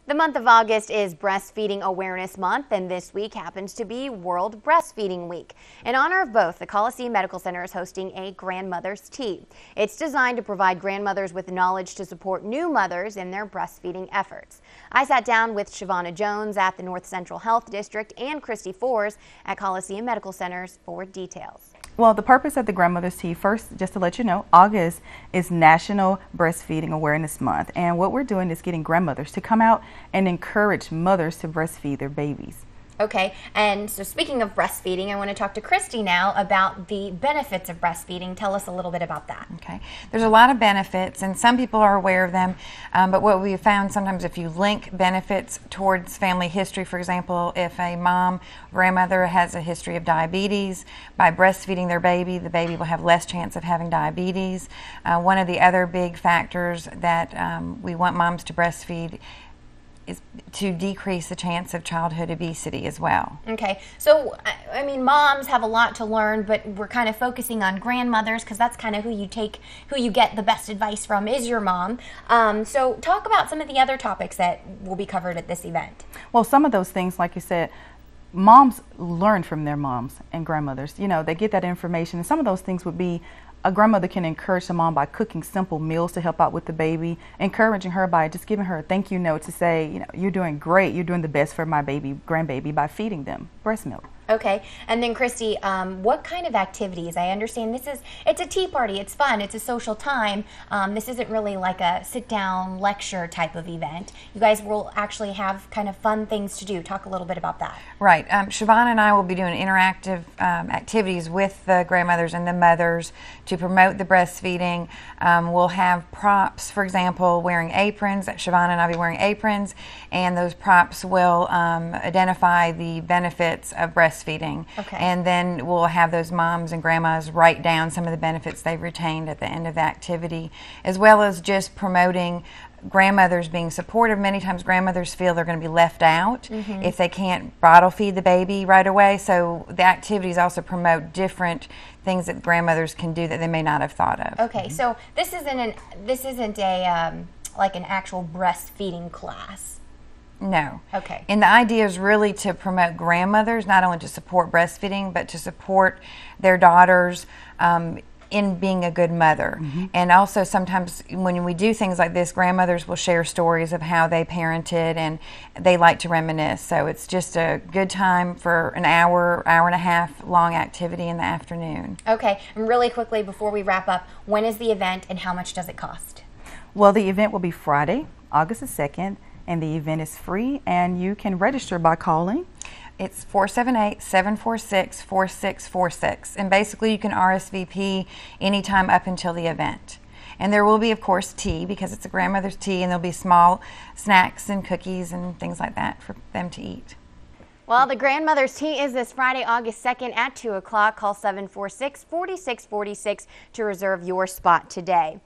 The month of August is Breastfeeding Awareness Month, and this week happens to be World Breastfeeding Week. In honor of both, the Coliseum Medical Center is hosting a Grandmother's Tea. It's designed to provide grandmothers with knowledge to support new mothers in their breastfeeding efforts. I sat down with Chevonnia Jones at the North Central Health District and Kristy at Coliseum Medical Centers for details. Well, the purpose of the Grandmother's Tea, first, just to let you know, August is National Breastfeeding Awareness Month. And what we're doing is getting grandmothers to come out and encourage mothers to breastfeed their babies. Okay, and so speaking of breastfeeding, I want to talk to Kristy now about the benefits of breastfeeding. Tell us a little bit about that. Okay, there's a lot of benefits, and some people are aware of them, but what we have found sometimes if you link benefits towards family history, for example, if a grandmother has a history of diabetes, by breastfeeding their baby, the baby will have less chance of having diabetes. One of the other big factors that we want moms to breastfeed is to decrease the chance of childhood obesity as well. Okay, so I mean, moms have a lot to learn, but we're kind of focusing on grandmothers because that's kind of who you get the best advice from is your mom. So talk about some of the other topics that will be covered at this event. Well, some of those things, like you said, moms learn from their moms and grandmothers. You know, they get that information, and some of those things would be a grandmother can encourage the mom by cooking simple meals to help out with the baby, encouraging her by just giving her a thank you note to say, you know, you're doing great, you're doing the best for my grandbaby by feeding them breast milk. Okay, and then Kristy, what kind of activities? I understand it's a tea party, it's fun, it's a social time. This isn't really like a sit-down lecture type of event. You guys will actually have kind of fun things to do. Talk a little bit about that. Right, Chevonnia and I will be doing interactive activities with the grandmothers and the mothers to promote the breastfeeding. We'll have props, for example, wearing aprons. Chevonnia and I will be wearing aprons, and those props will identify the benefits of breastfeeding. Okay. And then we'll have those moms and grandmas write down some of the benefits they've retained at the end of the activity, as well as just promoting grandmothers being supportive. Many times grandmothers feel they're going to be left out if they can't bottle feed the baby right away. So the activities also promote different things that grandmothers can do that they may not have thought of. Okay, so this isn't a like an actual breastfeeding class. No. Okay. And the idea is really to promote grandmothers, not only to support breastfeeding, but to support their daughters in being a good mother. And also sometimes when we do things like this, grandmothers will share stories of how they parented, and they like to reminisce. So it's just a good time for an hour and a half long activity in the afternoon. Okay, and really quickly before we wrap up, when is the event and how much does it cost? Well, the event will be Friday, August the 2nd, and the event is free, and you can register by calling. It's 478-746-4646, and basically you can RSVP anytime up until the event. And there will be, of course, tea, because it's a grandmother's tea, and there'll be small snacks and cookies and things like that for them to eat. Well, the Grandmother's Tea is this Friday, August 2nd at 2 o'clock. Call 746-4646 to reserve your spot today.